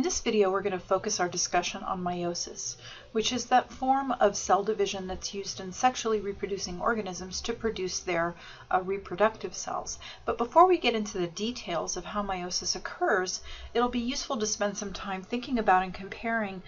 In this video, we're going to focus our discussion on meiosis, which is that form of cell division that's used in sexually reproducing organisms to produce their reproductive cells. But before we get into the details of how meiosis occurs, it'll be useful to spend some time thinking about and comparing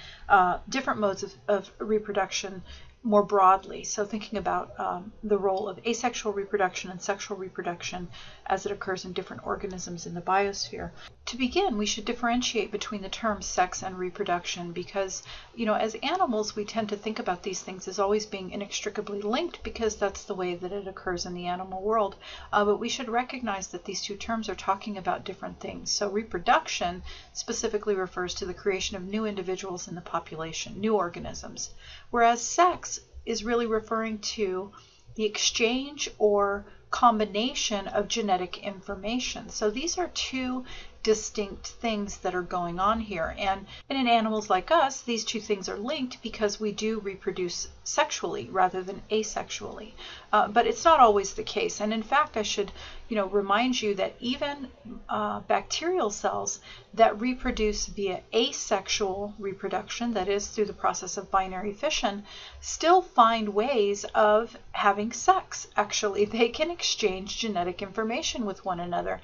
different modes of reproduction more broadly. So thinking about the role of asexual reproduction and sexual reproduction as it occurs in different organisms in the biosphere. To begin, we should differentiate between the terms sex and reproduction because, as animals, we tend to think about these things as always being inextricably linked because that's the way that it occurs in the animal world. But we should recognize that these two terms are talking about different things. So reproduction specifically refers to the creation of new individuals in the population, new organisms, whereas sex is really referring to the exchange or combination of genetic information. So these are two distinct things that are going on here. And in animals like us, these two things are linked because we do reproduce sexually rather than asexually. But it's not always the case. And in fact, I should remind you that even bacterial cells that reproduce via asexual reproduction, that is through the process of binary fission, still find ways of having sex. Actually, they can exchange genetic information with one another.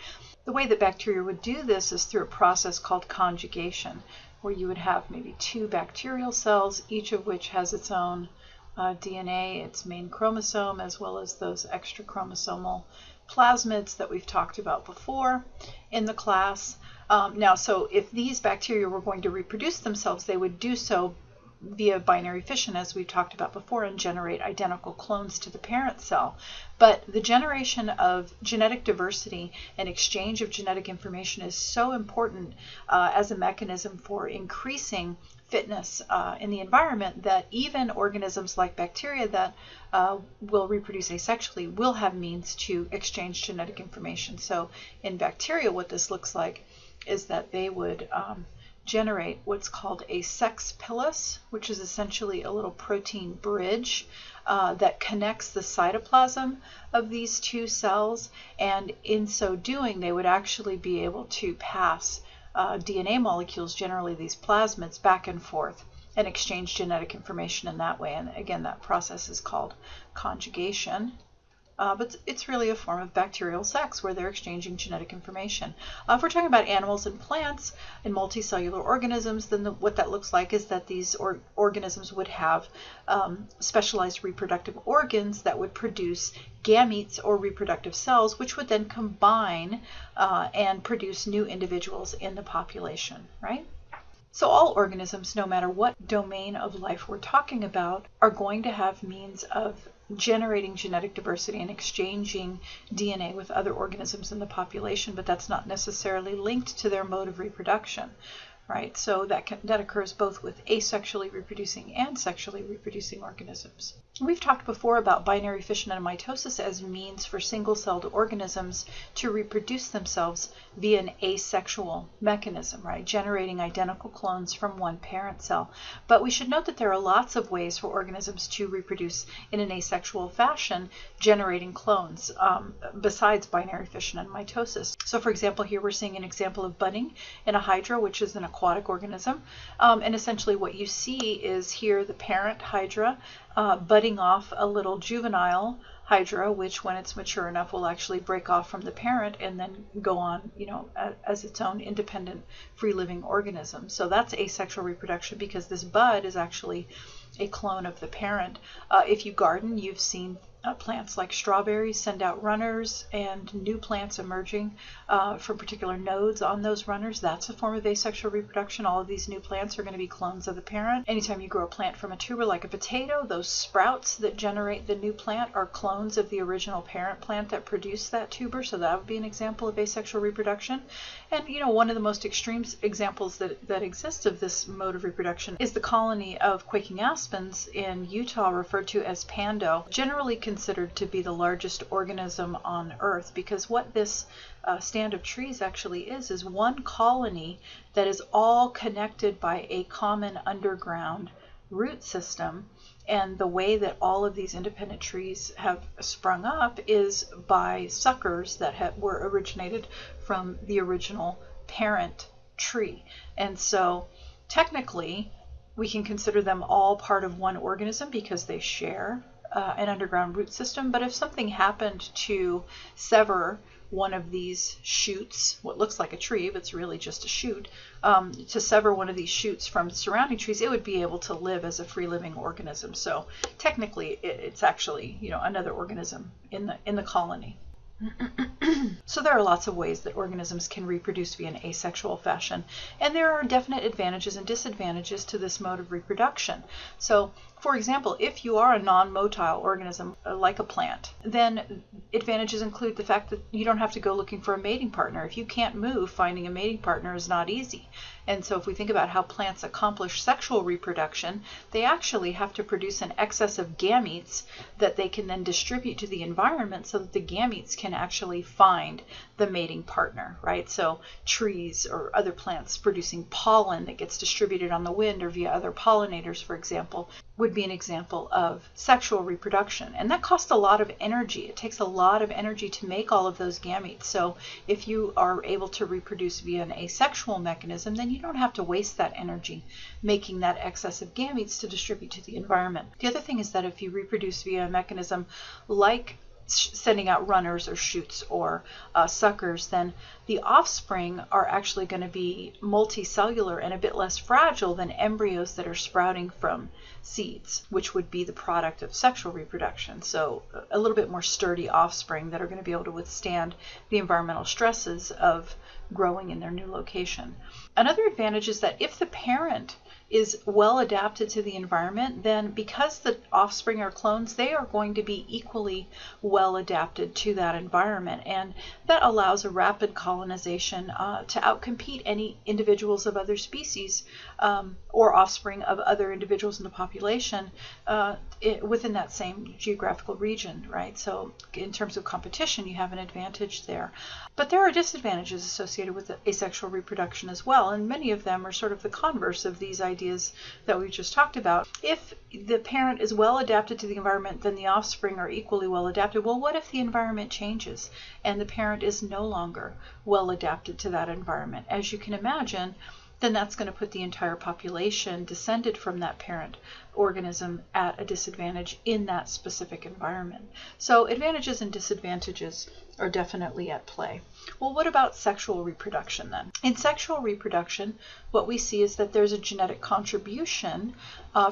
The way that bacteria would do this is through a process called conjugation, where you would have maybe two bacterial cells, each of which has its own DNA, its main chromosome, as well as those extra chromosomal plasmids that we've talked about before in the class. So if these bacteria were going to reproduce themselves, they would do so via binary fission, as we've talked about before, and generate identical clones to the parent cell. But the generation of genetic diversity and exchange of genetic information is so important as a mechanism for increasing fitness in the environment that even organisms like bacteria that will reproduce asexually will have means to exchange genetic information. So in bacteria, what this looks like is that they would generate what's called a sex pilus, which is essentially a little protein bridge that connects the cytoplasm of these two cells, and in so doing they would actually be able to pass DNA molecules, generally these plasmids, back and forth and exchange genetic information in that way. And again, that process is called conjugation. But it's really a form of bacterial sex where they're exchanging genetic information. If we're talking about animals and plants and multicellular organisms, then what that looks like is that these organisms would have specialized reproductive organs that would produce gametes or reproductive cells, which would then combine and produce new individuals in the population, right? So all organisms, no matter what domain of life we're talking about, are going to have means of generating genetic diversity and exchanging DNA with other organisms in the population, but that's not necessarily linked to their mode of reproduction, right? So that occurs both with asexually reproducing and sexually reproducing organisms. We've talked before about binary fission and mitosis as means for single-celled organisms to reproduce themselves via an asexual mechanism, right? Generating identical clones from one parent cell. But we should note that there are lots of ways for organisms to reproduce in an asexual fashion, generating clones besides binary fission and mitosis. So for example, here we're seeing an example of budding in a hydra, which is an aquatic organism. And essentially what you see is here the parent hydra budding off a little juvenile hydra, which when it's mature enough will actually break off from the parent and then go on, as its own independent free living organism. So that's asexual reproduction because this bud is actually a clone of the parent. If you garden, you've seen plants like strawberries send out runners and new plants emerging from particular nodes on those runners. That's a form of asexual reproduction. All of these new plants are going to be clones of the parent. Anytime you grow a plant from a tuber like a potato, those sprouts that generate the new plant are clones of the original parent plant that produced that tuber. So that would be an example of asexual reproduction. And one of the most extreme examples that exists of this mode of reproduction is the colony of quaking aspens in Utah, referred to as Pando, generally considered to be the largest organism on Earth, because what this stand of trees actually is one colony that is all connected by a common underground root system. And the way that all of these independent trees have sprung up is by suckers that were originated from the original parent tree. And so technically, we can consider them all part of one organism because they share an underground root system. But if something happened to sever one of these shoots, what looks like a tree, but it's really just a shoot, to sever one of these shoots from surrounding trees, it would be able to live as a free living organism. So technically, it's actually, another organism in the colony. So there are lots of ways that organisms can reproduce via an asexual fashion, and there are definite advantages and disadvantages to this mode of reproduction. So, for example, if you are a non-motile organism like a plant, then advantages include the fact that you don't have to go looking for a mating partner. If you can't move, finding a mating partner is not easy. And so if we think about how plants accomplish sexual reproduction, they actually have to produce an excess of gametes that they can then distribute to the environment so that the gametes can actually find the mating partner, right? So trees or other plants producing pollen that gets distributed on the wind or via other pollinators, for example, would be an example of sexual reproduction. And that costs a lot of energy. It takes a lot of energy to make all of those gametes. So if you are able to reproduce via an asexual mechanism, then you don't have to waste that energy making that excess of gametes to distribute to the environment. The other thing is that if you reproduce via a mechanism like sending out runners or shoots or suckers, then the offspring are actually going to be multicellular and a bit less fragile than embryos that are sprouting from seeds, which would be the product of sexual reproduction. So a little bit more sturdy offspring that are going to be able to withstand the environmental stresses of growing in their new location. Another advantage is that if the parent is well adapted to the environment, then because the offspring are clones, they are going to be equally well adapted to that environment. And that allows a rapid colonization to outcompete any individuals of other species or offspring of other individuals in the population within that same geographical region, right? So in terms of competition, you have an advantage there. But there are disadvantages associated with asexual reproduction as well, and many of them are sort of the converse of these ideas that we just talked about. If the parent is well adapted to the environment, then the offspring are equally well adapted. Well, what if the environment changes and the parent is no longer well adapted to that environment? As you can imagine, then that's going to put the entire population descended from that parent organism at a disadvantage in that specific environment. So advantages and disadvantages are definitely at play. Well, what about sexual reproduction then? In sexual reproduction, what we see is that there's a genetic contribution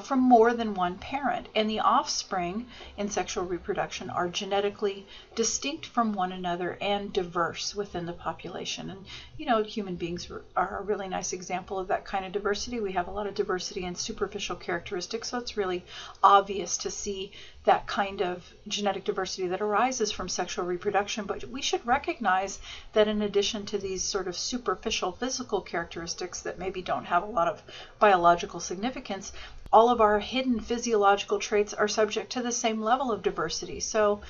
from more than one parent, and the offspring in sexual reproduction are genetically distinct from one another and diverse within the population. And human beings are a really nice example of that kind of diversity. We have a lot of diversity in superficial characteristics, so it's really obvious to see that kind of genetic diversity that arises from sexual reproduction. But we should recognize that in addition to these sort of superficial physical characteristics that maybe don't have a lot of biological significance, all of our hidden physiological traits are subject to the same level of diversity. So,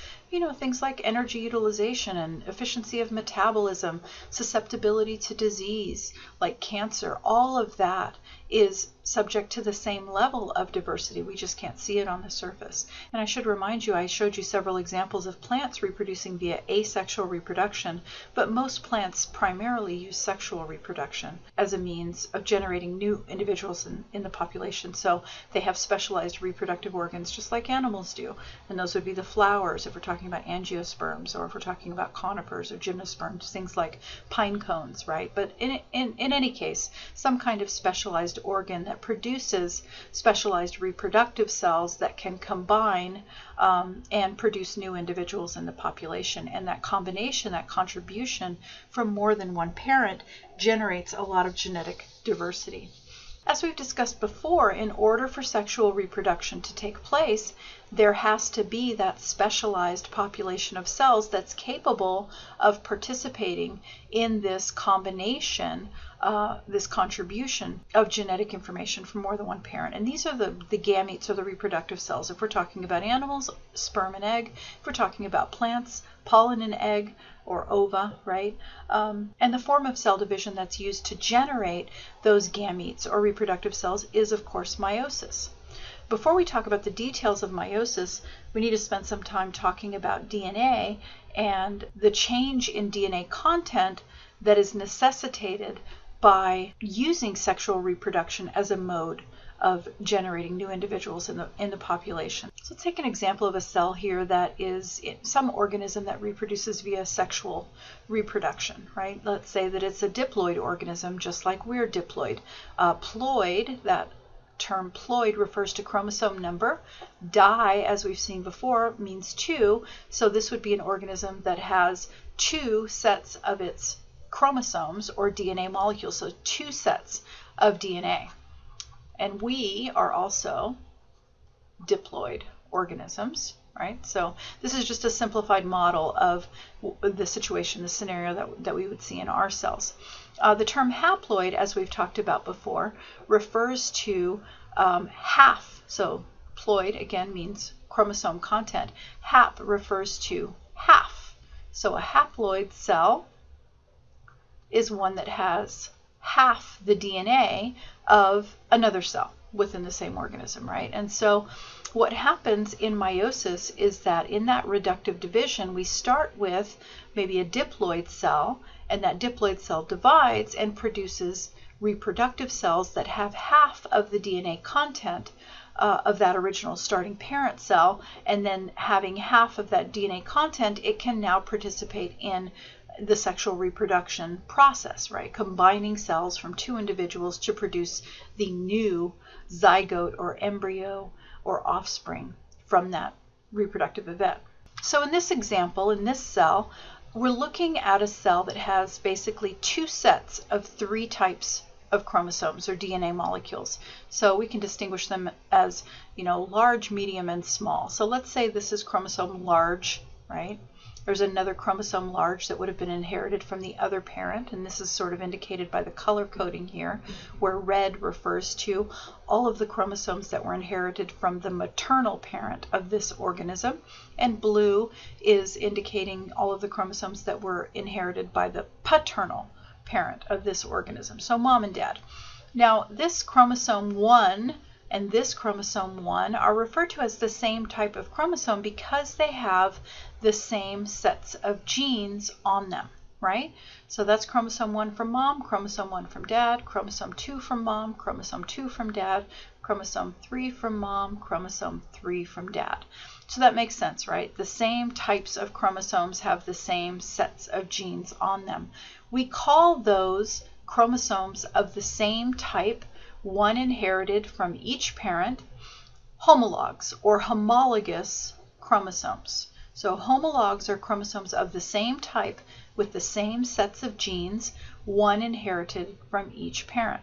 things like energy utilization and efficiency of metabolism, susceptibility to disease like cancer, all of that is subject to the same level of diversity. We just can't see it on the surface. And I should remind you, I showed you several examples of plants reproducing via asexual reproduction, but most plants primarily use sexual reproduction as a means of generating new individuals in the population. So they have specialized reproductive organs just like animals do. And those would be the flowers if we're talking about angiosperms, or if we're talking about conifers or gymnosperms, things like pine cones, right? But in any case, some kind of specialized organ that produces specialized reproductive cells that can combine and produce new individuals in the population. And that combination, that contribution from more than one parent generates a lot of genetic diversity. As we've discussed before, in order for sexual reproduction to take place, there has to be that specialized population of cells that's capable of participating in this combination, this contribution of genetic information from more than one parent. And these are the gametes, or the reproductive cells. If we're talking about animals, sperm and egg. If we're talking about plants, pollen and egg, or ova, right? And the form of cell division that's used to generate those gametes or reproductive cells is, of course, meiosis. Before we talk about the details of meiosis, we need to spend some time talking about DNA and the change in DNA content that is necessitated by using sexual reproduction as a mode of generating new individuals in the population. So let's take an example of a cell here that is some organism that reproduces via sexual reproduction, right? Let's say that it's a diploid organism, just like we're diploid. Ploid, that term ploid refers to chromosome number. Di, as we've seen before, means two, so this would be an organism that has two sets of its chromosomes or DNA molecules, so two sets of DNA. And we are also diploid organisms, right? So this is just a simplified model of the situation, the scenario that we would see in our cells. The term haploid, as we've talked about before, refers to half. So ploid, again, means chromosome content. Hap refers to half. So a haploid cell is one that has half the DNA of another cell within the same organism, right? And so what happens in meiosis is that in that reductive division, we start with maybe a diploid cell, and that diploid cell divides and produces reproductive cells that have half of the DNA content of that original starting parent cell, and then having half of that DNA content, it can now participate in the sexual reproduction process, right? Combining cells from two individuals to produce the new zygote or embryo or offspring from that reproductive event. So in this example, in this cell, we're looking at a cell that has basically two sets of three types of chromosomes or DNA molecules. So we can distinguish them as, large, medium, and small. So let's say this is chromosome large, right? There's another chromosome large that would have been inherited from the other parent, and this is sort of indicated by the color coding here, where red refers to all of the chromosomes that were inherited from the maternal parent of this organism, and blue is indicating all of the chromosomes that were inherited by the paternal parent of this organism, so mom and dad. Now, this chromosome 1 and this chromosome 1 are referred to as the same type of chromosome because they have the same sets of genes on them, right? So that's chromosome 1 from mom, chromosome 1 from dad, chromosome 2 from mom, chromosome 2 from dad, chromosome 3 from mom, chromosome 3 from dad. So that makes sense, right? The same types of chromosomes have the same sets of genes on them. We call those chromosomes of the same type, one inherited from each parent, homologs or homologous chromosomes. So homologs are chromosomes of the same type with the same sets of genes, one inherited from each parent.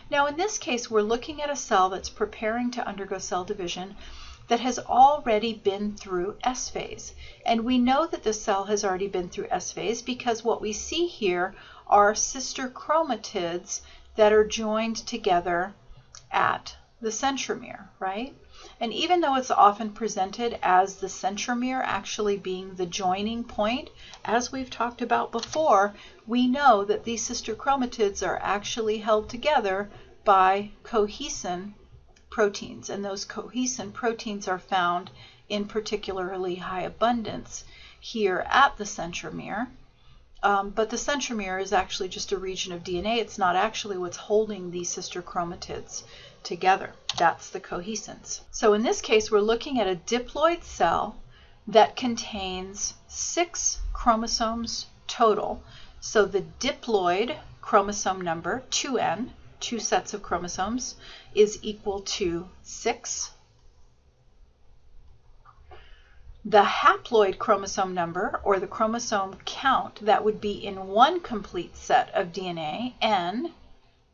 Now in this case, we're looking at a cell that's preparing to undergo cell division that has already been through S phase. And we know that the cell has already been through S phase because what we see here are sister chromatids that are joined together at the centromere, right? And even though it's often presented as the centromere actually being the joining point, as we've talked about before, we know that these sister chromatids are actually held together by cohesin proteins, and those cohesin proteins are found in particularly high abundance here at the centromere. But the centromere is actually just a region of DNA. It's not actually what's holding these sister chromatids together. That's the cohesins. So in this case, we're looking at a diploid cell that contains 6 chromosomes total. So the diploid chromosome number, 2N, 2 sets of chromosomes, is equal to 6. The haploid chromosome number, or the chromosome count that would be in one complete set of DNA, N,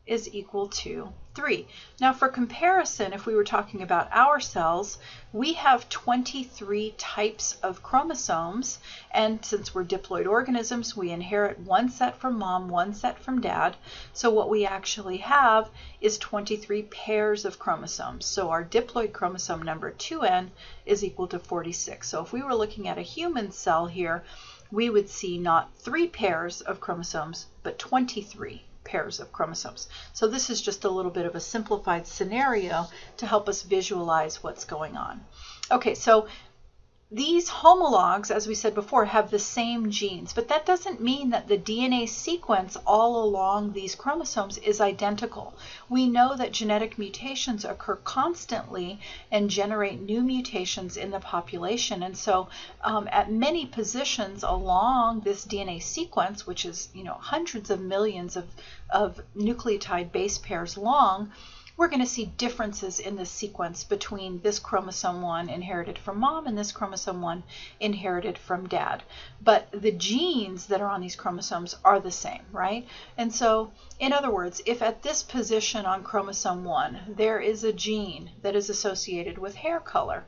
is equal to 3. Now for comparison, if we were talking about our cells, we have 23 types of chromosomes, and since we're diploid organisms, we inherit one set from mom, one set from dad. So what we actually have is 23 pairs of chromosomes. So our diploid chromosome number 2N is equal to 46. So if we were looking at a human cell here, we would see not 3 pairs of chromosomes, but 23 pairs of chromosomes. So this is just a little bit of a simplified scenario to help us visualize what's going on. Okay, so these homologs, as we said before, have the same genes, but that doesn't mean that the DNA sequence all along these chromosomes is identical. We know that genetic mutations occur constantly and generate new mutations in the population. And so at many positions along this DNA sequence, which is hundreds of millions of nucleotide base pairs long, we're going to see differences in the sequence between this chromosome 1 inherited from mom and this chromosome 1 inherited from dad. But the genes that are on these chromosomes are the same, right? And so, in other words, if at this position on chromosome 1 there is a gene that is associated with hair color,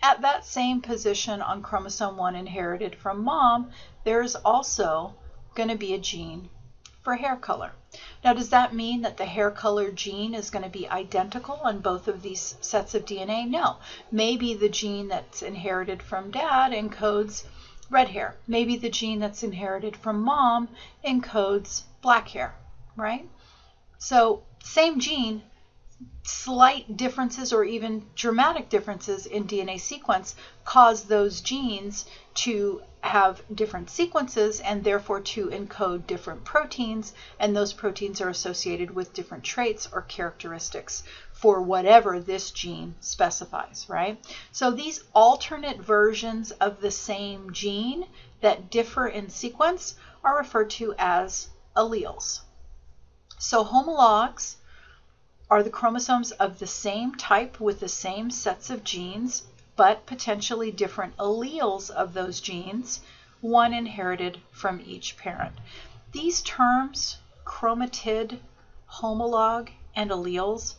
at that same position on chromosome 1 inherited from mom, there's also going to be a gene for hair color. Now, does that mean that the hair color gene is going to be identical on both of these sets of DNA? No. Maybe the gene that's inherited from dad encodes red hair. Maybe the gene that's inherited from mom encodes black hair, right? So, same gene, slight differences or even dramatic differences in DNA sequence cause those genes to have different sequences and therefore to encode different proteins, and those proteins are associated with different traits or characteristics for whatever this gene specifies, right? So these alternate versions of the same gene that differ in sequence are referred to as alleles. So homologs are the chromosomes of the same type with the same sets of genes, but potentially different alleles of those genes, one inherited from each parent. These terms, chromatid, homolog, and alleles,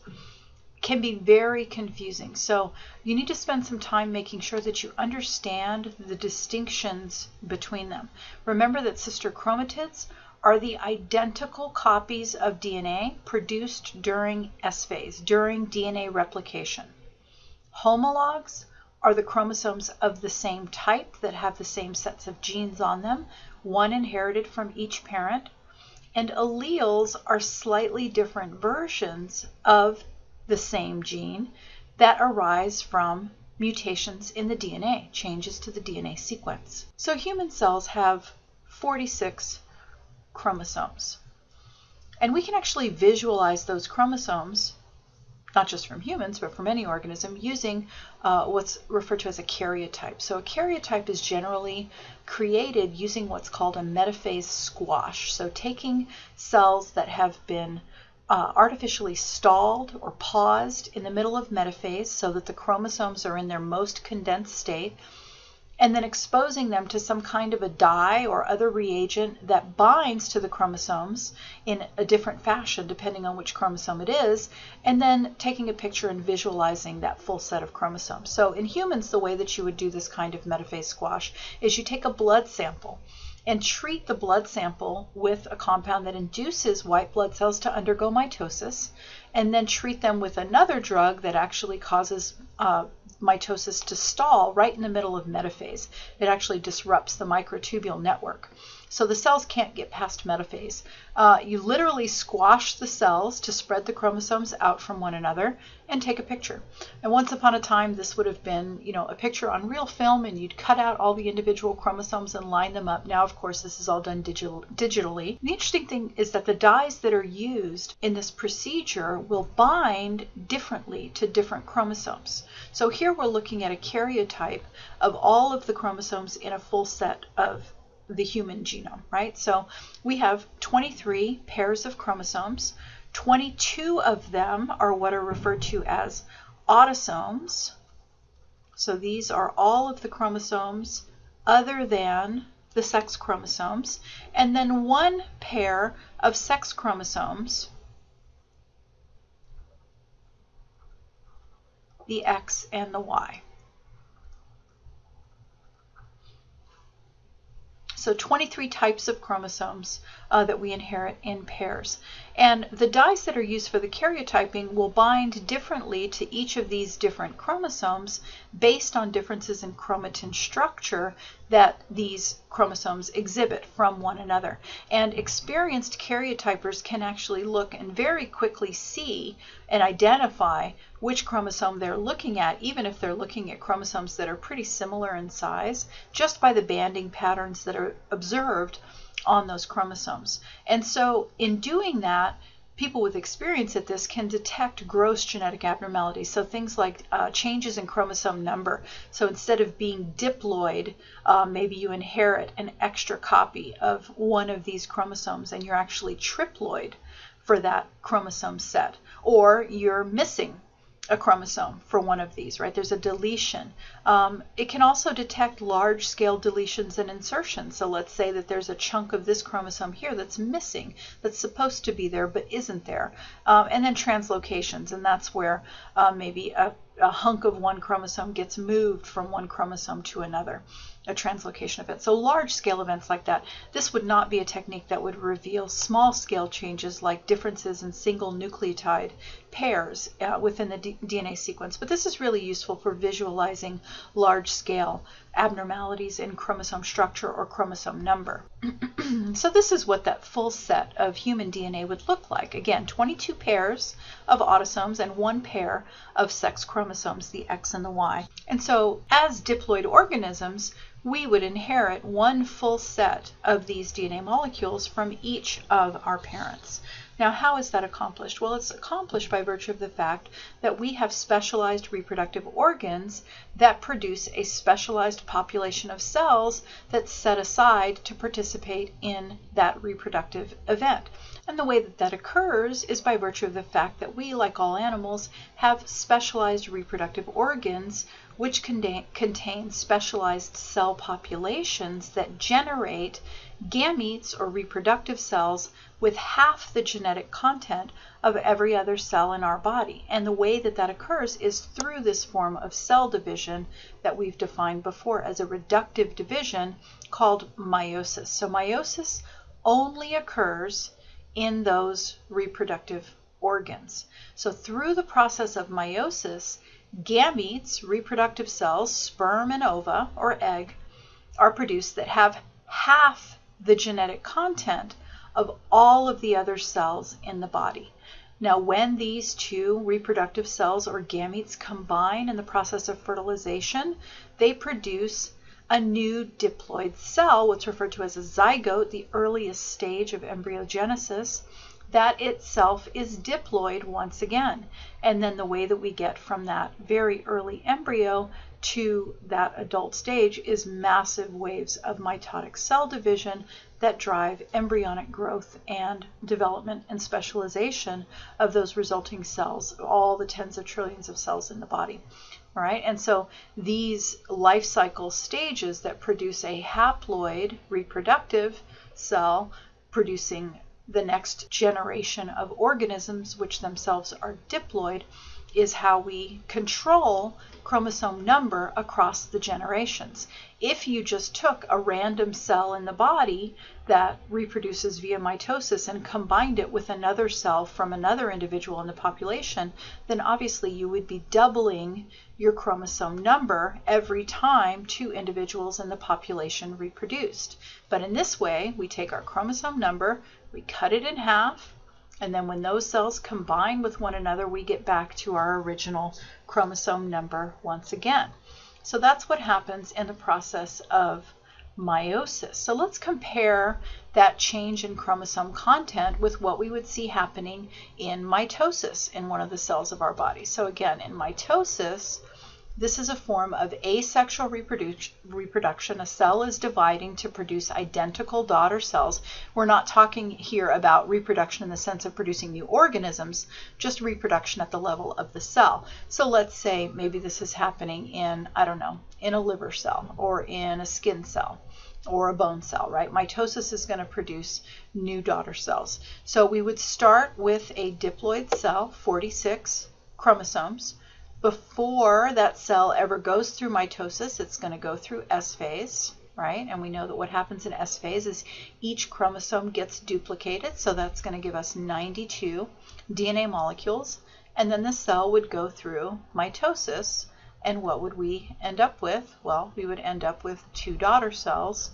can be very confusing. So you need to spend some time making sure that you understand the distinctions between them. Remember that sister chromatids are the identical copies of DNA produced during S phase, during DNA replication. Homologs are the chromosomes of the same type that have the same sets of genes on them, one inherited from each parent. And alleles are slightly different versions of the same gene that arise from mutations in the DNA, changes to the DNA sequence. So human cells have 46 chromosomes. And we can actually visualize those chromosomes, not just from humans, but from any organism, using what's referred to as a karyotype. So a karyotype is generally created using what's called a metaphase squash. So taking cells that have been artificially stalled or paused in the middle of metaphase so that the chromosomes are in their most condensed state, and then exposing them to some kind of a dye or other reagent that binds to the chromosomes in a different fashion depending on which chromosome it is, and then taking a picture and visualizing that full set of chromosomes. So in humans, the way that you would do this kind of metaphase squash is you take a blood sample and treat the blood sample with a compound that induces white blood cells to undergo mitosis, and then treat them with another drug that actually causes mitosis to stall right in the middle of metaphase. It actually disrupts the microtubule network. So the cells can't get past metaphase. You literally squash the cells to spread the chromosomes out from one another and take a picture. And once upon a time, this would have been, a picture on real film, and you'd cut out all the individual chromosomes and line them up. Now, of course, this is all done digitally. The interesting thing is that the dyes that are used in this procedure will bind differently to different chromosomes. So here we're looking at a karyotype of all of the chromosomes in a full set of the human genome, right? So we have 23 pairs of chromosomes. 22 of them are what are referred to as autosomes. So these are all of the chromosomes other than the sex chromosomes. And then one pair of sex chromosomes, the X and the Y. So 23 types of chromosomes that we inherit in pairs. And the dyes that are used for the karyotyping will bind differently to each of these different chromosomes based on differences in chromatin structure that these chromosomes exhibit from one another. And experienced karyotypers can actually look and very quickly see and identify which chromosome they're looking at, even if they're looking at chromosomes that are pretty similar in size, just by the banding patterns that are observed on those chromosomes. And so in doing that, people with experience at this can detect gross genetic abnormalities. So things like changes in chromosome number. So instead of being diploid, maybe you inherit an extra copy of one of these chromosomes and you're actually triploid for that chromosome set. Or you're missing a chromosome for one of these, right? There's a deletion. It can also detect large-scale deletions and insertions. So let's say that there's a chunk of this chromosome here that's missing, that's supposed to be there but isn't there. And then translocations, and that's where maybe a hunk of one chromosome gets moved from one chromosome to another, a translocation event. So large-scale events like that. This would not be a technique that would reveal small-scale changes like differences in single nucleotide pairs within the DNA sequence. But this is really useful for visualizing large-scale abnormalities in chromosome structure or chromosome number. So this is what that full set of human DNA would look like. Again, 22 pairs of autosomes and 1 pair of sex chromosomes, the X and the Y. And so as diploid organisms, we would inherit one full set of these DNA molecules from each of our parents. Now, how is that accomplished? Well, it's accomplished by virtue of the fact that we have specialized reproductive organs that produce a specialized population of cells that's set aside to participate in that reproductive event. And the way that that occurs is by virtue of the fact that we, like all animals, have specialized reproductive organs which contain specialized cell populations that generate gametes or reproductive cells with half the genetic content of every other cell in our body. And the way that that occurs is through this form of cell division that we've defined before as a reductive division called meiosis. So meiosis only occurs in those reproductive organs. So through the process of meiosis, gametes, reproductive cells, sperm and ova or egg, are produced that have half the genetic content of all of the other cells in the body. Now, when these two reproductive cells or gametes combine in the process of fertilization, they produce a new diploid cell, what's referred to as a zygote, the earliest stage of embryogenesis, that itself is diploid once again. And then the way that we get from that very early embryo to that adult stage is massive waves of mitotic cell division that drive embryonic growth and development and specialization of those resulting cells, all the tens of trillions of cells in the body. All right, and so these life cycle stages that produce a haploid reproductive cell producing the next generation of organisms, which themselves are diploid, is how we control chromosome number across the generations. If you just took a random cell in the body that reproduces via mitosis and combined it with another cell from another individual in the population, then obviously you would be doubling your chromosome number every time two individuals in the population reproduced. But in this way, we take our chromosome number, we cut it in half, and then when those cells combine with one another, we get back to our original chromosome number once again. So that's what happens in the process of meiosis. So let's compare that change in chromosome content with what we would see happening in mitosis in one of the cells of our body. So again, in mitosis, this is a form of asexual reproduction. A cell is dividing to produce identical daughter cells. We're not talking here about reproduction in the sense of producing new organisms, just reproduction at the level of the cell. So let's say maybe this is happening in, I don't know, in a liver cell or in a skin cell or a bone cell, right? Mitosis is going to produce new daughter cells. So we would start with a diploid cell, 46 chromosomes. Before that cell ever goes through mitosis, it's going to go through S phase, right? And we know that what happens in S phase is each chromosome gets duplicated, so that's going to give us 92 DNA molecules. And then the cell would go through mitosis And what would we end up with? Well, we would end up with 2 daughter cells,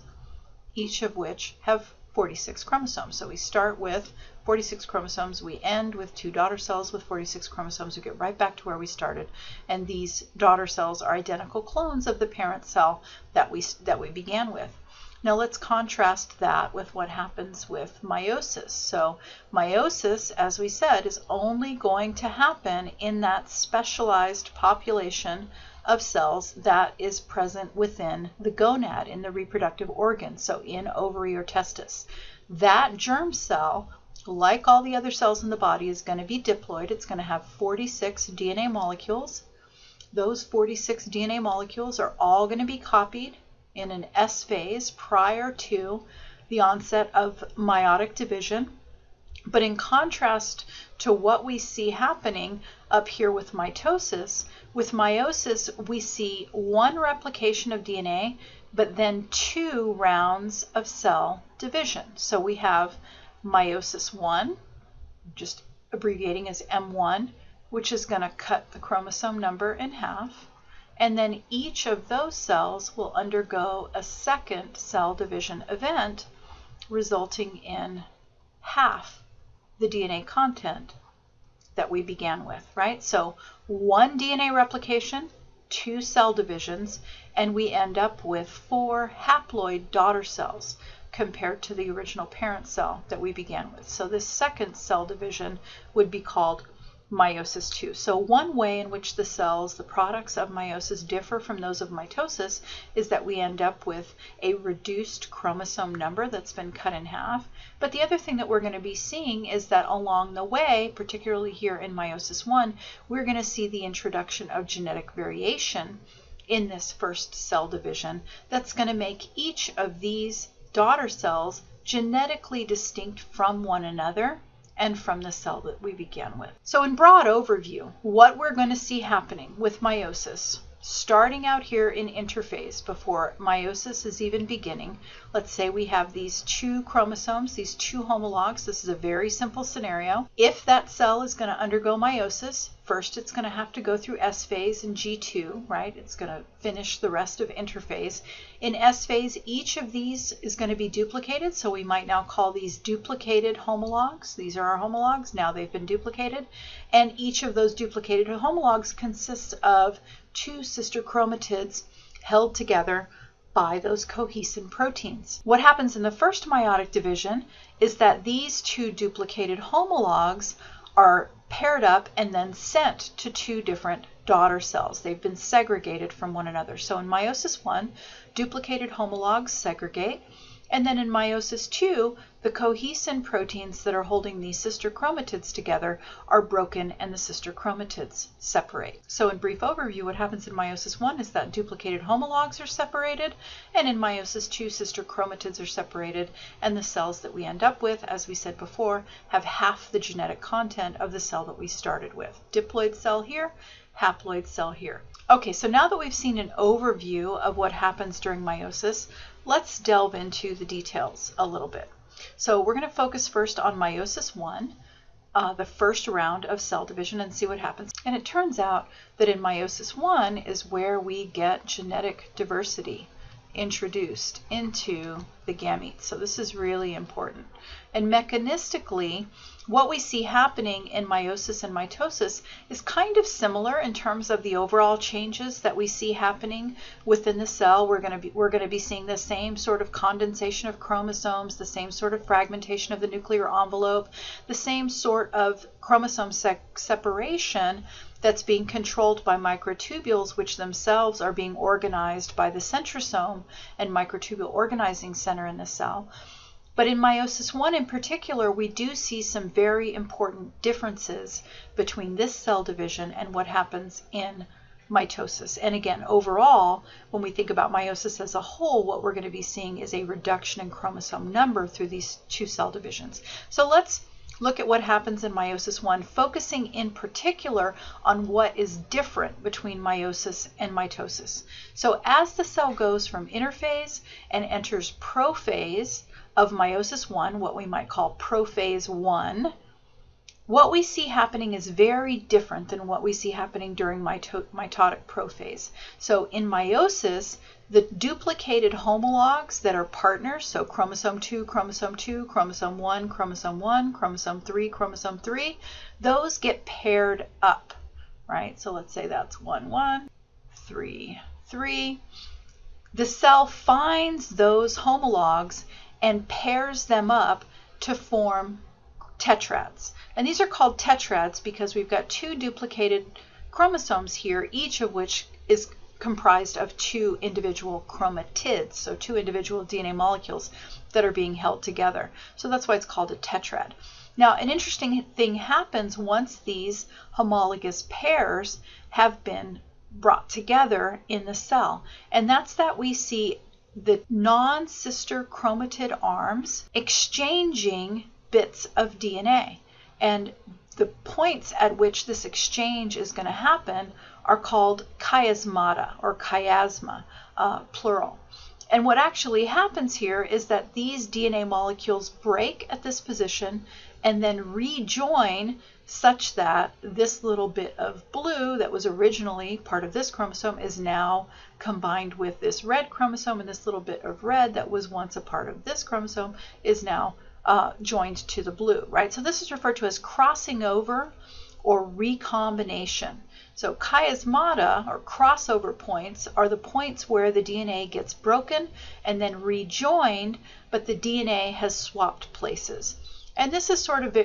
each of which have 46 chromosomes. So we start with 46 chromosomes, we end with 2 daughter cells with 46 chromosomes, we get right back to where we started. And these daughter cells are identical clones of the parent cell that we began with. Now let's contrast that with what happens with meiosis. So meiosis, as we said, is only going to happen in that specialized population of cells that is present within the gonad, in the reproductive organ, so in ovary or testis. That germ cell, like all the other cells in the body, is going to be diploid. It's going to have 46 DNA molecules. Those 46 DNA molecules are all going to be copied in an S phase prior to the onset of meiotic division. But in contrast to what we see happening up here with mitosis, with meiosis we see 1 replication of DNA, but then 2 rounds of cell division. So we have meiosis 1, just abbreviating as M1, which is going to cut the chromosome number in half. And then each of those cells will undergo a second cell division event, resulting in half the DNA content that we began with, right? So 1 DNA replication, 2 cell divisions, and we end up with 4 haploid daughter cells compared to the original parent cell that we began with. So this second cell division would be called meiosis 2. So one way in which the cells, the products of meiosis, differ from those of mitosis is that we end up with a reduced chromosome number that's been cut in half. But the other thing that we're going to be seeing is that along the way, particularly here in meiosis 1, we're going to see the introduction of genetic variation in this first cell division that's going to make each of these daughter cells genetically distinct from one another and from the cell that we began with. So in broad overview, what we're going to see happening with meiosis, starting out here in interphase before meiosis is even beginning, let's say we have these 2 chromosomes, these 2 homologs. This is a very simple scenario. If that cell is going to undergo meiosis, first it's going to have to go through S phase and G2, right? It's going to finish the rest of interphase. In S phase, each of these is going to be duplicated, so we might now call these duplicated homologs. These are our homologs. Now they've been duplicated. And each of those duplicated homologs consists of 2 sister chromatids held together by those cohesin proteins. What happens in the first meiotic division is that these 2 duplicated homologs are paired up and then sent to 2 different daughter cells. They've been segregated from one another. So in meiosis 1, duplicated homologs segregate, and then in meiosis 2, the cohesin proteins that are holding these sister chromatids together are broken and the sister chromatids separate. So in brief overview, what happens in meiosis 1 is that duplicated homologs are separated, and in meiosis 2, sister chromatids are separated, and the cells that we end up with, as we said before, have half the genetic content of the cell that we started with. Diploid cell here, haploid cell here. Okay, so now that we've seen an overview of what happens during meiosis, let's delve into the details a little bit. So we're going to focus first on meiosis 1, the first round of cell division, and see what happens. And it turns out that in meiosis 1 is where we get genetic diversity introduced into the gametes. So this is really important. And mechanistically, what we see happening in meiosis and mitosis is kind of similar in terms of the overall changes that we see happening within the cell. We're going to be seeing the same sort of condensation of chromosomes, the same sort of fragmentation of the nuclear envelope, the same sort of chromosome separation that's being controlled by microtubules, which themselves are being organized by the centrosome and microtubule organizing center in the cell. But in meiosis 1 in particular, we do see some very important differences between this cell division and what happens in mitosis. And again, overall, when we think about meiosis as a whole, what we're going to be seeing is a reduction in chromosome number through these 2 cell divisions. So let's look at what happens in meiosis 1, focusing in particular on what is different between meiosis and mitosis. So as the cell goes from interphase and enters prophase of meiosis 1, what we might call prophase 1, what we see happening is very different than what we see happening during mitotic prophase. So in meiosis, the duplicated homologs that are partners, so chromosome 2, chromosome 2, chromosome 1, chromosome 1, chromosome 3, chromosome 3, those get paired up, right? So let's say that's 1, 1, 3, 3. The cell finds those homologs and pairs them up to form tetrads. And these are called tetrads because we've got two duplicated chromosomes here, each of which is comprised of two individual chromatids, so two individual DNA molecules that are being held together. So that's why it's called a tetrad. Now, an interesting thing happens once these homologous pairs have been brought together in the cell, and that's that we see the non-sister chromatid arms exchanging bits of DNA. And the points at which this exchange is going to happen are called chiasmata, or chiasma, plural. And what actually happens here is that these DNA molecules break at this position and then rejoin such that this little bit of blue that was originally part of this chromosome is now combined with this red chromosome, and this little bit of red that was once a part of this chromosome is now joined to the blue, right? So this is referred to as crossing over or recombination. So chiasmata, or crossover points, are the points where the DNA gets broken and then rejoined, but the DNA has swapped places. And this is sort of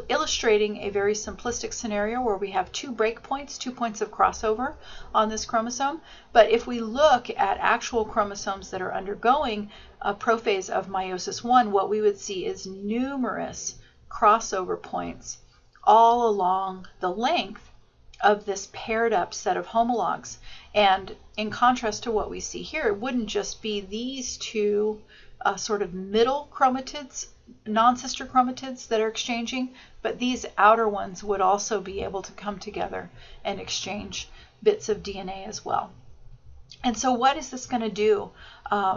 illustrating a very simplistic scenario where we have two breakpoints, 2 points of crossover on this chromosome. But if we look at actual chromosomes that are undergoing a prophase of meiosis 1, what we would see is numerous crossover points all along the length of this paired up set of homologs. And in contrast to what we see here, it wouldn't just be these two sort of middle chromatids, non-sister chromatids that are exchanging, but these outer ones would also be able to come together and exchange bits of DNA as well. And so what is this going to do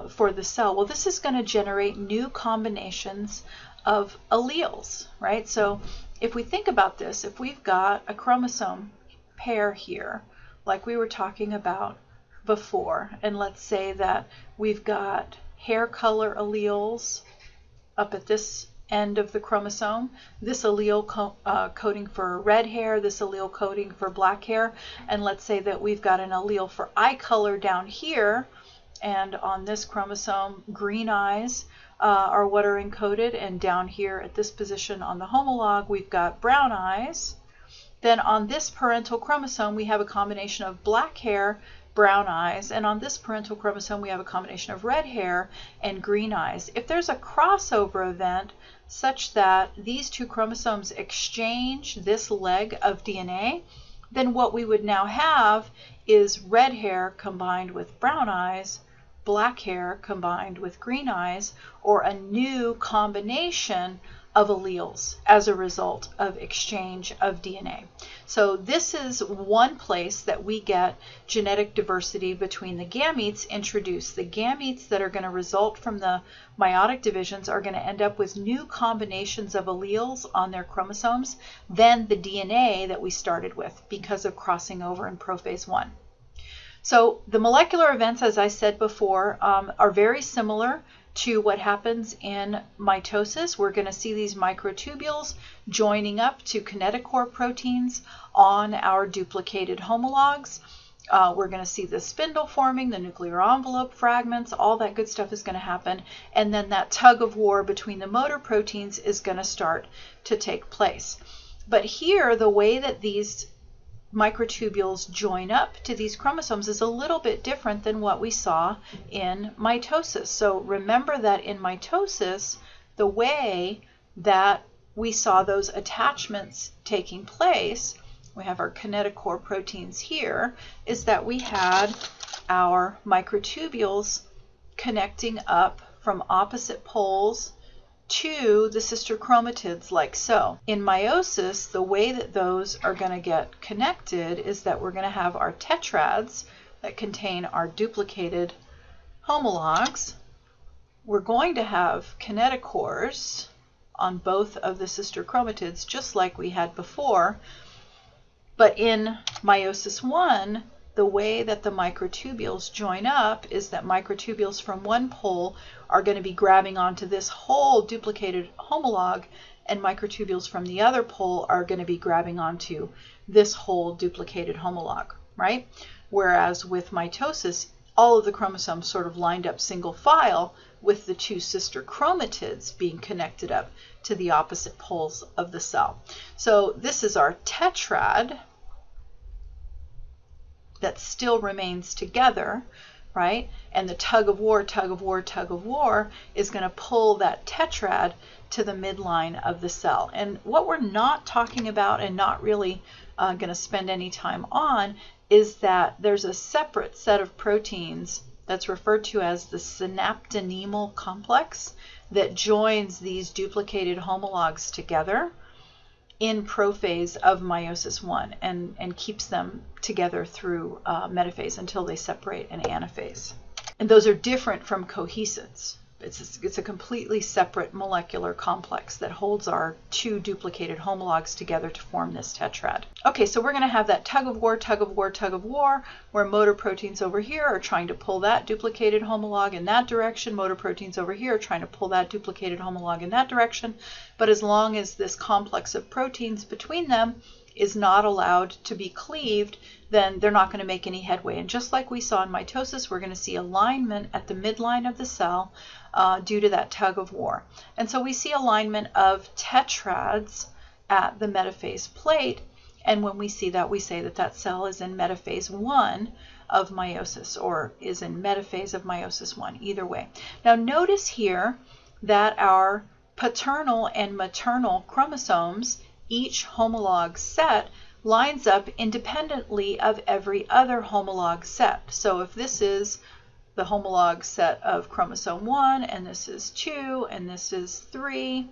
for the cell? Well, this is going to generate new combinations of alleles, right? So if we think about this, if we've got a chromosome pair here, like we were talking about before, and let's say that we've got hair color alleles up at this end of the chromosome, this allele coding for red hair, this allele coding for black hair, and let's say that we've got an allele for eye color down here, and on this chromosome green eyes are what are encoded, and down here at this position on the homolog we've got brown eyes. Then on this parental chromosome we have a combination of black hair, brown eyes, and on this parental chromosome we have a combination of red hair and green eyes. If there's a crossover event such that these two chromosomes exchange this leg of DNA, then what we would now have is red hair combined with brown eyes, black hair combined with green eyes, or a new combination of alleles as a result of exchange of DNA. So this is one place that we get genetic diversity between the gametes introduced. The gametes that are going to result from the meiotic divisions are going to end up with new combinations of alleles on their chromosomes than the DNA that we started with because of crossing over in prophase 1. So the molecular events, as I said before, are very similar to what happens in mitosis. We're going to see these microtubules joining up to kinetochore proteins on our duplicated homologs. We're going to see the spindle forming, the nuclear envelope fragments, all that good stuff is going to happen. And then that tug of war between the motor proteins is going to start to take place. But here, the way that these microtubules join up to these chromosomes is a little bit different than what we saw in mitosis. So remember that in mitosis, the way that we saw those attachments taking place, we have our kinetochore proteins here, is that we had our microtubules connecting up from opposite poles to the sister chromatids like so. In meiosis, the way that those are going to get connected is that we're going to have our tetrads that contain our duplicated homologs. We're going to have kinetochores on both of the sister chromatids, just like we had before. But in meiosis 1, the way that the microtubules join up is that microtubules from one pole are going to be grabbing onto this whole duplicated homolog, and microtubules from the other pole are going to be grabbing onto this whole duplicated homolog, right? Whereas with mitosis, all of the chromosomes sort of lined up single file, with the two sister chromatids being connected up to the opposite poles of the cell. So this is our tetrad that still remains together, right? And the tug of war, tug of war, tug of war is going to pull that tetrad to the midline of the cell. And what we're not talking about and not really going to spend any time on is that there's a separate set of proteins that's referred to as the synaptonemal complex that joins these duplicated homologs together in prophase of meiosis 1 and keeps them together through metaphase until they separate in anaphase. And those are different from cohesids. It's a completely separate molecular complex that holds our two duplicated homologs together to form this tetrad. Okay, so we're going to have that tug of war, tug of war, tug of war, where motor proteins over here are trying to pull that duplicated homolog in that direction. Motor proteins over here are trying to pull that duplicated homolog in that direction. But as long as this complex of proteins between them is not allowed to be cleaved, then they're not going to make any headway. And just like we saw in mitosis, we're going to see alignment at the midline of the cell due to that tug of war. And so we see alignment of tetrads at the metaphase plate. And when we see that, we say that that cell is in metaphase 1 of meiosis, or is in metaphase of meiosis 1, either way. Now notice here that our paternal and maternal chromosomes, each homolog set, lines up independently of every other homolog set. So if this is the homolog set of chromosome 1, and this is 2, and this is 3,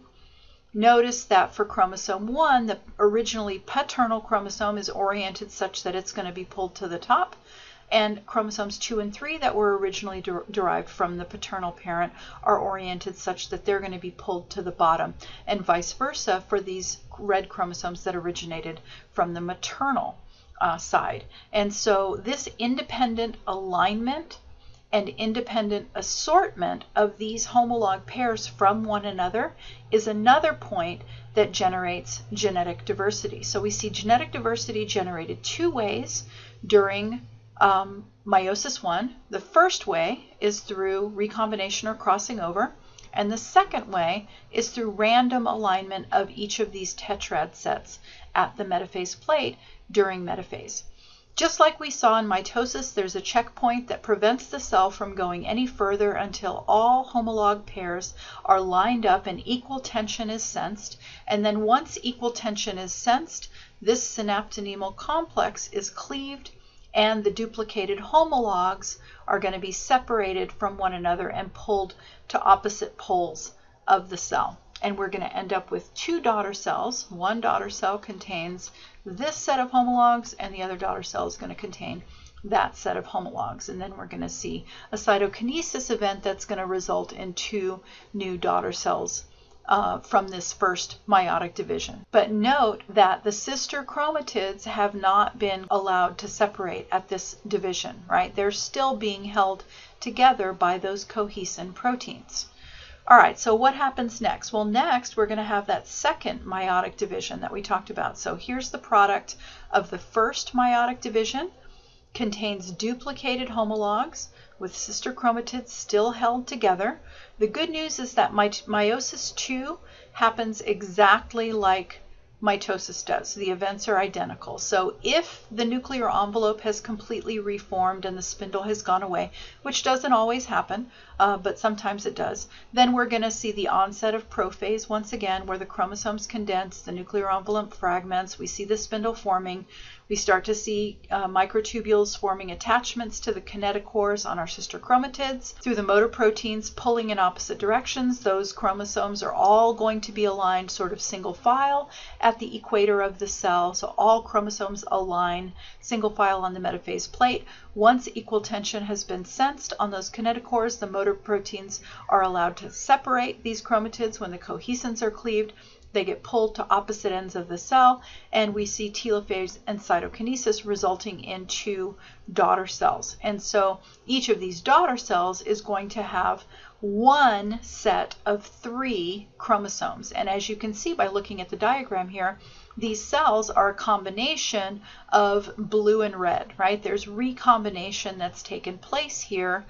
notice that for chromosome 1, the originally paternal chromosome is oriented such that it's going to be pulled to the top, and chromosomes 2 and 3 that were originally derived from the paternal parent are oriented such that they're going to be pulled to the bottom, and vice versa for these red chromosomes that originated from the maternal side. And so this independent alignment and independent assortment of these homolog pairs from one another is another point that generates genetic diversity. So we see genetic diversity generated two ways during meiosis 1. The first way is through recombination or crossing over, and the second way is through random alignment of each of these tetrad sets at the metaphase plate during metaphase. Just like we saw in mitosis, there's a checkpoint that prevents the cell from going any further until all homolog pairs are lined up and equal tension is sensed. And then once equal tension is sensed, this synaptonemal complex is cleaved, and the duplicated homologs are going to be separated from one another and pulled to opposite poles of the cell. And we're going to end up with two daughter cells. One daughter cell contains this set of homologs, and the other daughter cell is going to contain that set of homologs. And then we're going to see a cytokinesis event that's going to result in two new daughter cells from this first meiotic division. But note that the sister chromatids have not been allowed to separate at this division, right? They're still being held together by those cohesin proteins. All right, so what happens next? Well, next we're going to have that second meiotic division that we talked about. So here's the product of the first meiotic division. Contains duplicated homologs with sister chromatids still held together. The good news is that meiosis 2 happens exactly like mitosis does. The events are identical. So if the nuclear envelope has completely reformed and the spindle has gone away, which doesn't always happen, but sometimes it does, then we're going to see the onset of prophase once again, where the chromosomes condense, the nuclear envelope fragments, we see the spindle forming, We start to see microtubules forming attachments to the kinetochores on our sister chromatids. Through the motor proteins pulling in opposite directions, those chromosomes are all going to be aligned sort of single file at the equator of the cell. So all chromosomes align single file on the metaphase plate. Once equal tension has been sensed on those kinetochores, the motor proteins are allowed to separate these chromatids. When the cohesins are cleaved, they get pulled to opposite ends of the cell, and we see telophase and cytokinesis resulting in 2 daughter cells. And so each of these daughter cells is going to have one set of 3 chromosomes. And as you can see by looking at the diagram here, these cells are a combination of blue and red, right? There's recombination that's taken place here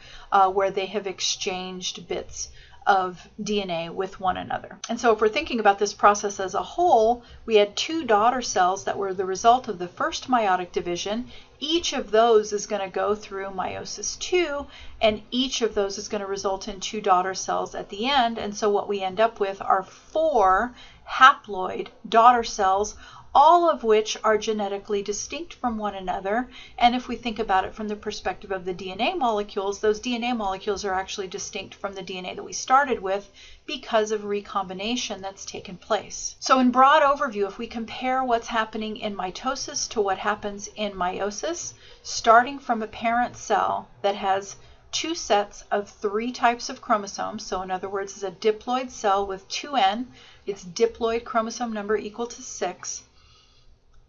where they have exchanged bits of DNA with one another. And so if we're thinking about this process as a whole, we had 2 daughter cells that were the result of the first meiotic division. Each of those is going to go through meiosis 2, and each of those is going to result in 2 daughter cells at the end. And so what we end up with are 4 haploid daughter cells, all of which are genetically distinct from one another. And if we think about it from the perspective of the DNA molecules, those DNA molecules are actually distinct from the DNA that we started with because of recombination that's taken place. So in broad overview, if we compare what's happening in mitosis to what happens in meiosis, starting from a parent cell that has 2 sets of 3 types of chromosomes, so in other words, is a diploid cell with 2N, its diploid chromosome number equal to 6.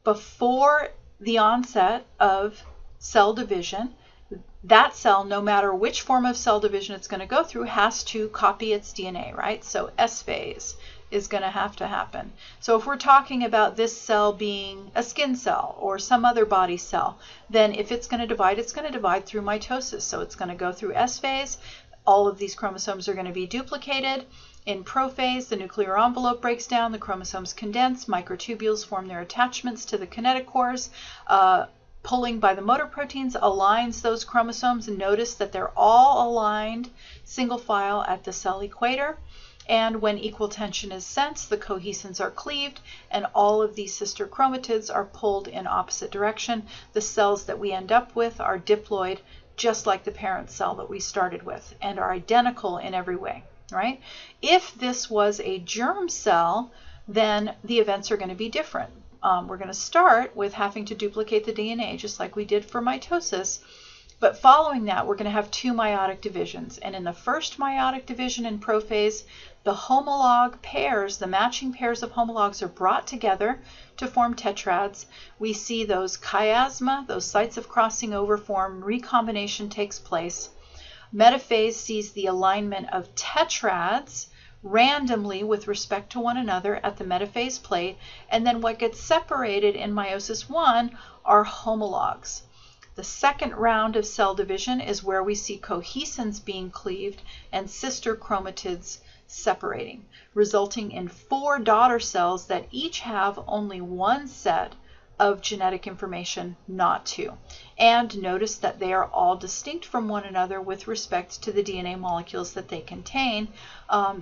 Before the onset of cell division, that cell, no matter which form of cell division it's going to go through, has to copy its DNA, right? So S phase is going to have to happen. So if we're talking about this cell being a skin cell or some other body cell, then if it's going to divide through mitosis. So it's going to go through S phase. All of these chromosomes are going to be duplicated. In prophase, the nuclear envelope breaks down, the chromosomes condense, microtubules form their attachments to the kinetochores. Pulling by the motor proteins aligns those chromosomes, and notice that they're all aligned single file at the cell equator. And when equal tension is sensed, the cohesins are cleaved, and all of these sister chromatids are pulled in opposite direction. The cells that we end up with are diploid, just like the parent cell that we started with, and are identical in every way. Right? If this was a germ cell, then the events are going to be different. We're going to start with having to duplicate the DNA, just like we did for mitosis. But following that, we're going to have 2 meiotic divisions. And in the first meiotic division in prophase, the homolog pairs, the matching pairs of homologs are brought together to form tetrads. We see those chiasma, those sites of crossing over form, recombination takes place. Metaphase sees the alignment of tetrads randomly with respect to one another at the metaphase plate, and then what gets separated in meiosis 1 are homologs. The second round of cell division is where we see cohesins being cleaved and sister chromatids separating, resulting in 4 daughter cells that each have only 1 set of genetic information, not 2. And notice that they are all distinct from one another with respect to the DNA molecules that they contain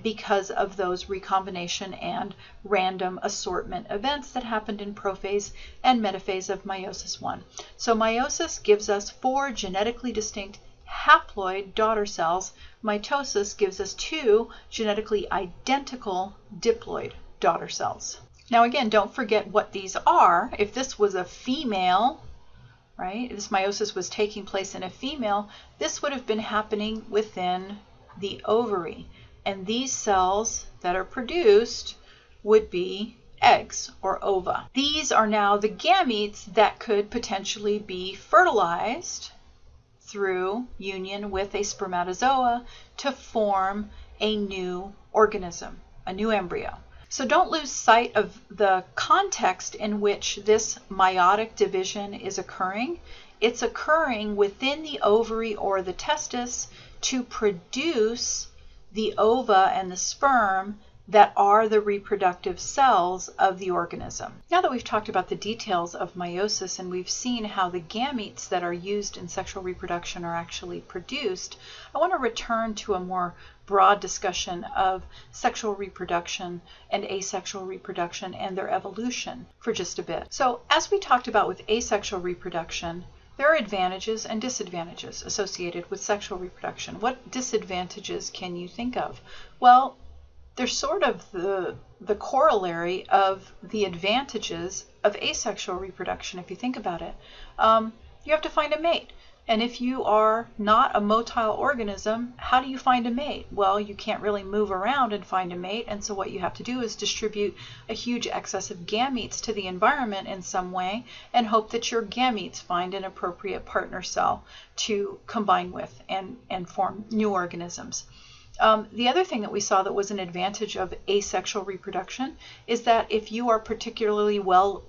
because of those recombination and random assortment events that happened in prophase and metaphase of meiosis 1. So meiosis gives us 4 genetically distinct haploid daughter cells. Mitosis gives us 2 genetically identical diploid daughter cells. Now again, don't forget what these are. If this was a female, right, if this meiosis was taking place in a female, this would have been happening within the ovary. And these cells that are produced would be eggs or ova. These are now the gametes that could potentially be fertilized through union with a spermatozoa to form a new organism, a new embryo. So don't lose sight of the context in which this meiotic division is occurring. It's occurring within the ovary or the testis to produce the ova and the sperm that are the reproductive cells of the organism. Now that we've talked about the details of meiosis and we've seen how the gametes that are used in sexual reproduction are actually produced, I want to return to a more broad discussion of sexual reproduction and asexual reproduction and their evolution for just a bit. So as we talked about with asexual reproduction, there are advantages and disadvantages associated with sexual reproduction. What disadvantages can you think of? Well, they're sort of the corollary of the advantages of asexual reproduction, if you think about it. You have to find a mate. And if you are not a motile organism, how do you find a mate? Well, you can't really move around and find a mate, and so what you have to do is distribute a huge excess of gametes to the environment in some way and hope that your gametes find an appropriate partner cell to combine with and form new organisms. The other thing that we saw that was an advantage of asexual reproduction is that if you are particularly well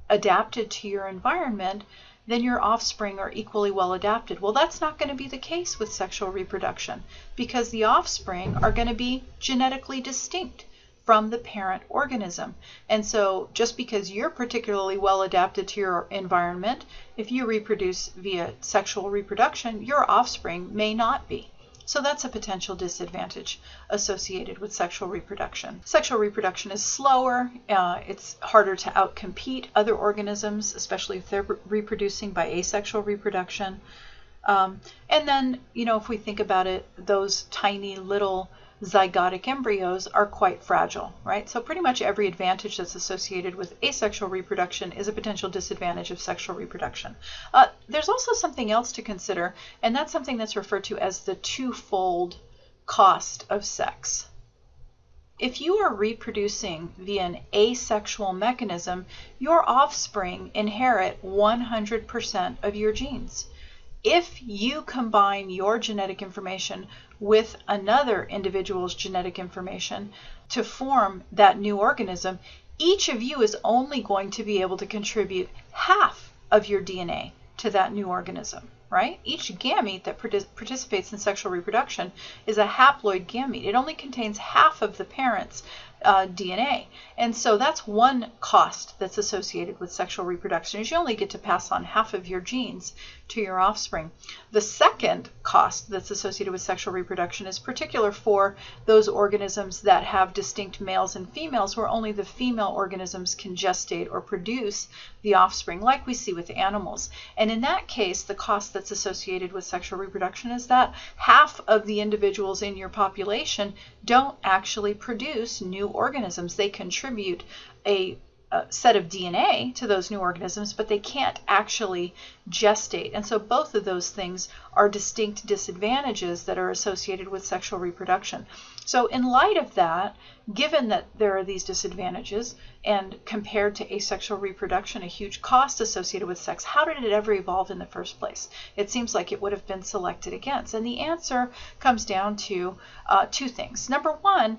adapted to your environment, then your offspring are equally well adapted. Well, that's not going to be the case with sexual reproduction because the offspring are going to be genetically distinct from the parent organism. And so just because you're particularly well adapted to your environment, if you reproduce via sexual reproduction, your offspring may not be. So that's a potential disadvantage associated with sexual reproduction. Sexual reproduction is slower, it's harder to outcompete other organisms, especially if they're reproducing by asexual reproduction. And then, if we think about it, those tiny little zygotic embryos are quite fragile, right? So pretty much every advantage that's associated with asexual reproduction is a potential disadvantage of sexual reproduction. There's also something else to consider, and that's something that's referred to as the twofold cost of sex. If you are reproducing via an asexual mechanism, your offspring inherit 100% of your genes. If you combine your genetic information with another individual's genetic information to form that new organism, each of you is only going to be able to contribute half of your DNA to that new organism, right? Each gamete that participates in sexual reproduction is a haploid gamete. It only contains half of the parent's DNA. And so that's one cost that's associated with sexual reproduction, is you only get to pass on half of your genes to your offspring. The second cost that's associated with sexual reproduction is particular for those organisms that have distinct males and females, where only the female organisms can gestate or produce the offspring, like we see with animals. And in that case, the cost that's associated with sexual reproduction is that half of the individuals in your population don't actually produce new organisms. They contribute a set of DNA to those new organisms, but they can't actually gestate. And so both of those things are distinct disadvantages that are associated with sexual reproduction. So in light of that, given that there are these disadvantages and compared to asexual reproduction, a huge cost associated with sex, how did it ever evolve in the first place? It seems like it would have been selected against. And the answer comes down to two things. Number one,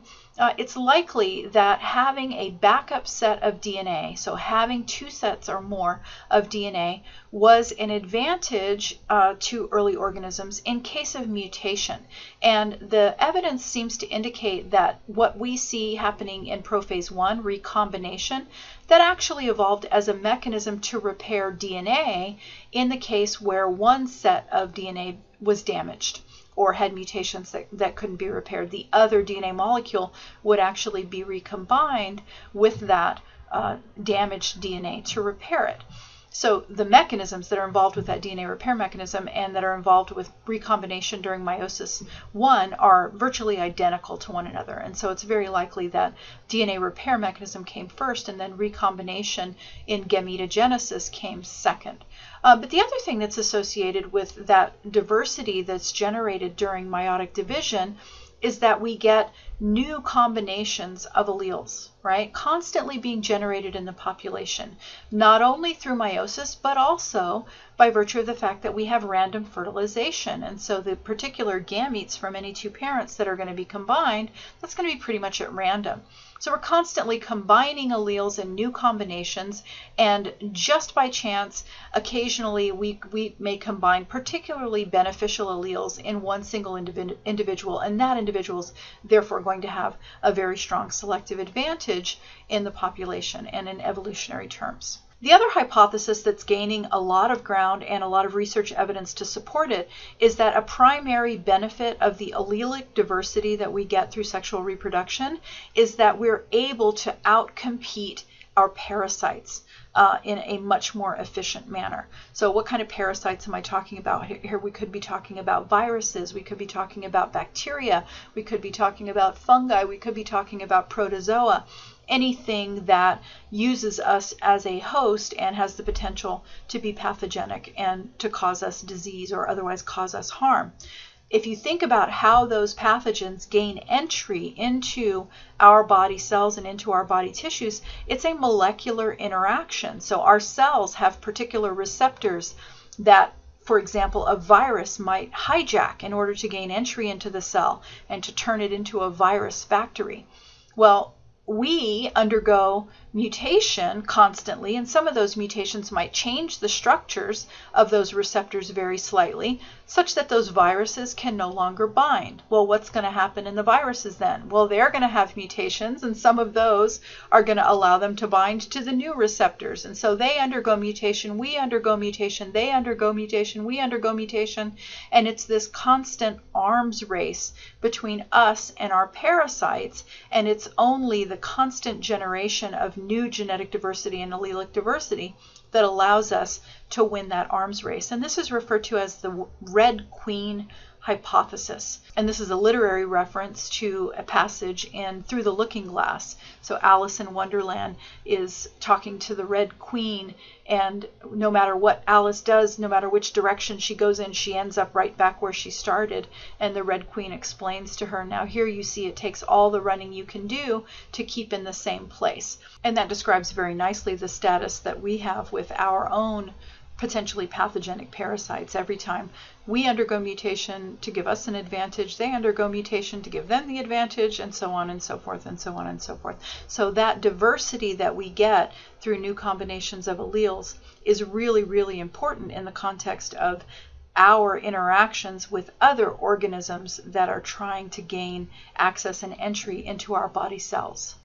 it's likely that having a backup set of DNA, so having two sets or more of DNA, was an advantage to early organisms in case of mutation. And the evidence seems to indicate that what we see happening in prophase 1, recombination, that actually evolved as a mechanism to repair DNA in the case where one set of DNA was damaged or had mutations that couldn't be repaired. The other DNA molecule would actually be recombined with that damaged DNA to repair it. So the mechanisms that are involved with that DNA repair mechanism and that are involved with recombination during meiosis 1 are virtually identical to one another. And so it's very likely that DNA repair mechanism came first and then recombination in gametogenesis came second. But the other thing that's associated with that diversity that's generated during meiotic division is that we get new combinations of alleles, right? Constantly being generated in the population, not only through meiosis, but also by virtue of the fact that we have random fertilization. And so the particular gametes from any two parents that are going to be combined, that's going to be pretty much at random. So we're constantly combining alleles in new combinations, and just by chance, occasionally we may combine particularly beneficial alleles in one single individual, and that individual is therefore going to have a very strong selective advantage in the population and in evolutionary terms. The other hypothesis that's gaining a lot of ground and a lot of research evidence to support it is that a primary benefit of the allelic diversity that we get through sexual reproduction is that we're able to outcompete our parasites in a much more efficient manner. So what kind of parasites am I talking about? Here we could be talking about viruses, we could be talking about bacteria, we could be talking about fungi, we could be talking about protozoa. Anything that uses us as a host and has the potential to be pathogenic and to cause us disease or otherwise cause us harm. If you think about how those pathogens gain entry into our body cells and into our body tissues, it's a molecular interaction. So our cells have particular receptors that, for example, a virus might hijack in order to gain entry into the cell and to turn it into a virus factory. Well, we undergo mutation constantly, and some of those mutations might change the structures of those receptors very slightly, such that those viruses can no longer bind. Well, what's going to happen in the viruses then? Well, they're going to have mutations, and some of those are going to allow them to bind to the new receptors. And so they undergo mutation, we undergo mutation, they undergo mutation, we undergo mutation, and it's this constant arms race between us and our parasites, and it's only the constant generation of new genetic diversity and allelic diversity that allows us to win that arms race. And this is referred to as the Red Queen hypothesis. And this is a literary reference to a passage in Through the Looking Glass. So Alice in Wonderland is talking to the Red Queen, and no matter what Alice does, no matter which direction she goes in, she ends up right back where she started. And the Red Queen explains to her, now here you see it takes all the running you can do to keep in the same place. And that describes very nicely the status that we have with our own potentially pathogenic parasites. Every time we undergo mutation to give us an advantage, they undergo mutation to give them the advantage, and so on and so forth, and so on and so forth. So that diversity that we get through new combinations of alleles is really, really important in the context of our interactions with other organisms that are trying to gain access and entry into our body cells.